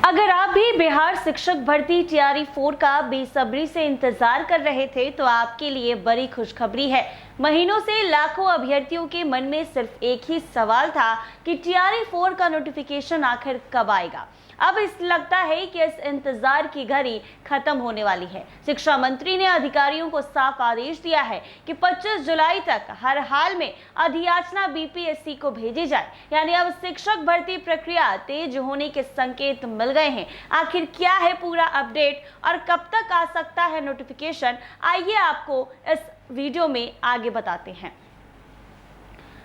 अगर आप भी बिहार शिक्षक भर्ती टीआरई 4 का बेसब्री से इंतजार कर रहे थे तो आपके लिए बड़ी खुशखबरी है। महीनों से लाखों अभ्यर्थियों के मन में सिर्फ एक ही सवाल था कि टीआरई 4 का नोटिफिकेशन आखिर कब आएगा। अब इस लगता है कि इस इंतजार की घड़ी खत्म होने वाली है। शिक्षा मंत्री ने अधिकारियों को साफ आदेश दिया है कि 25 जुलाई तक हर हाल में अधियाचना बीपीएससी को भेजी जाए। यानी अब शिक्षक भर्ती प्रक्रिया तेज होने के संकेत मिल गए हैं। आखिर क्या है पूरा अपडेट और कब तक आ सकता है नोटिफिकेशन, आइए आपको इस वीडियो में आगे बताते हैं।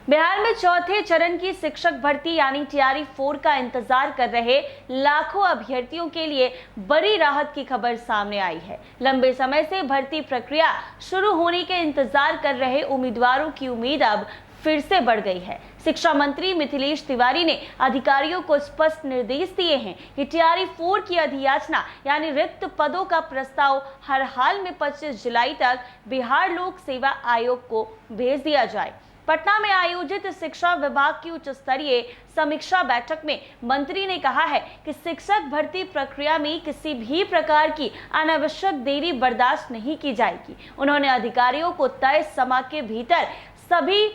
बिहार में चौथे चरण की शिक्षक भर्ती यानी टीआरई 4 का इंतजार कर रहे लाखों अभ्यर्थियों के लिए बड़ी राहत की खबर सामने आई है। लंबे समय से भर्ती प्रक्रिया शुरू होने के इंतजार कर रहे उम्मीदवारों की उम्मीद अब फिर से बढ़ गई है। शिक्षा मंत्री मिथिलेश तिवारी ने अधिकारियों को स्पष्ट निर्देश दिए हैं कि टीआरई 4 की अधियाचना यानी रिक्त पदों का प्रस्ताव हर हाल में 25 जुलाई तक बिहार लोक सेवा आयोग को भेज दिया जाए। पटना में आयोजित शिक्षा विभाग की उच्च स्तरीय समीक्षा बैठक में मंत्री ने कहा है कि शिक्षक भर्ती प्रक्रिया में किसी भी प्रकार की अनावश्यक देरी बर्दाश्त नहीं की जाएगी। उन्होंने अधिकारियों को तय समय के भीतर सभी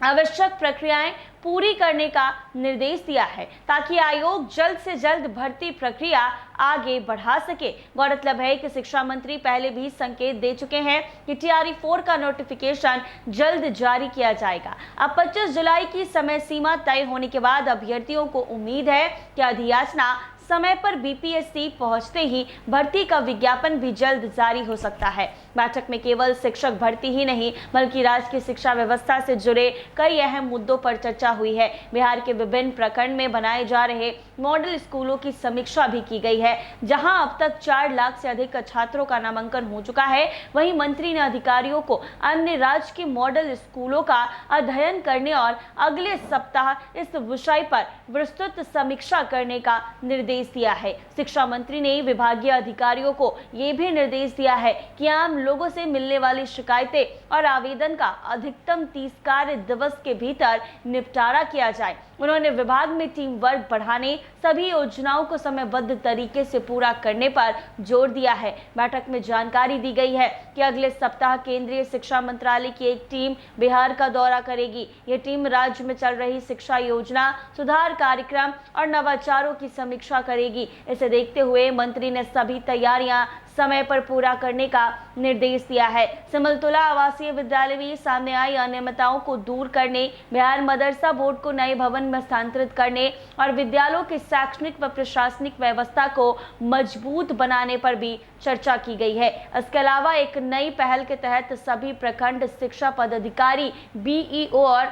आवश्यक प्रक्रियाएं पूरी करने का निर्देश दिया है ताकि आयोग जल्द से जल्द भर्ती प्रक्रिया आगे बढ़ा सके। गौरतलब है कि शिक्षा मंत्री पहले भी संकेत दे चुके हैं कि टीआरई 4 का नोटिफिकेशन जल्द जारी किया जाएगा। अब 25 जुलाई की समय सीमा तय होने के बाद अभ्यर्थियों को उम्मीद है कि अधियाचना समय पर बीपीएससी पहुंचते ही भर्ती का विज्ञापन भी जल्द जारी हो सकता है। बैठक में केवल शिक्षक भर्ती ही नहीं बल्कि राज्य की शिक्षा व्यवस्था से जुड़े कई अहम मुद्दों पर चर्चा हुई है। बिहार के विभिन्न प्रखंड में बनाए जा रहे मॉडल स्कूलों की समीक्षा भी की गई है, जहां अब तक 4 लाख से अधिक छात्रों का नामांकन हो चुका है। वहीं मंत्री ने अधिकारियों को अन्य राज्य के मॉडल स्कूलों का अध्ययन करने और अगले सप्ताह इस विषय पर विस्तृत समीक्षा करने का निर्देश दिया है। शिक्षा मंत्री ने विभागीय अधिकारियों को यह भी निर्देश दिया है कि आम लोगों से मिलने वाली शिकायतें और आवेदन का अधिकतम 30 कार्य दिवस के भीतर निपटारा किया जाए। उन्होंने विभाग में टीम वर्क बढ़ाने, सभी योजनाओं को समयबद्ध तरीके से पूरा करने पर जोर दिया है। बैठक में जानकारी दी गई है कि अगले सप्ताह केंद्रीय शिक्षा मंत्रालय की एक टीम बिहार का दौरा करेगी। यह टीम राज्य में चल रही शिक्षा योजना, सुधार कार्यक्रम और नवाचारों की समीक्षा करेगी। इसे देखते हुए मंत्री ने सभी तैयारियां समय पर पूरा करने का निर्देश दिया है। सिमलतोला आवासीय विद्यालय में सामने आई अनियमितताओं को दूर करने, बिहार मदरसा बोर्ड को नए भवन में स्थानांतरित करने और विद्यालयों की शैक्षणिक व प्रशासनिक व्यवस्था को मजबूत बनाने पर भी चर्चा की गई है। इसके अलावा एक नई पहल के तहत सभी प्रखंड शिक्षा पदाधिकारी, बीईओ और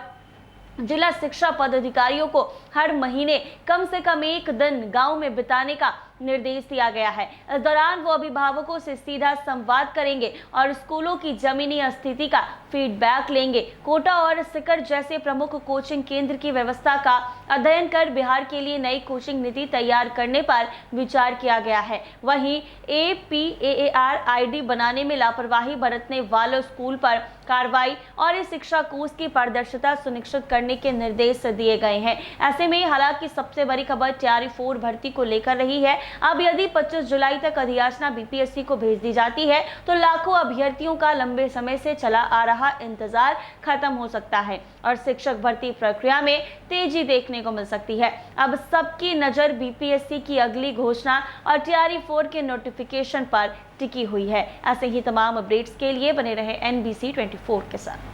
जिला शिक्षा पदाधिकारियों को हर महीने कम से कम एक दिन गांव में बिताने का निर्देश दिया गया है। इस दौरान वो अभिभावकों से सीधा संवाद करेंगे और स्कूलों की जमीनी स्थिति का फीडबैक लेंगे। कोटा और सिकर जैसे प्रमुख कोचिंग केंद्र की व्यवस्था का अध्ययन कर बिहार के लिए नई कोचिंग नीति तैयार करने पर विचार किया गया है। वहीं APAAR ID बनाने में लापरवाही बरतने वालों स्कूल पर कार्रवाई और इस शिक्षा कोष की पारदर्शिता सुनिश्चित करने के निर्देश दिए गए हैं। ऐसे में हालांकि सबसे बड़ी खबर टीआरई 4 भर्ती को लेकर रही है। अब यदि 25 जुलाई तक अधियाचना बीपीएससी को भेज दी जाती है तो लाखों अभ्यर्थियों का लंबे समय से चला आ रहा इंतजार खत्म हो सकता है और शिक्षक भर्ती प्रक्रिया में तेजी देखने को मिल सकती है। अब सबकी नजर बीपीएससी की अगली घोषणा और टीआरई 4 के नोटिफिकेशन पर टिकी हुई है। ऐसे ही तमाम अपडेट्स के लिए बने रहे NBC 24 के साथ।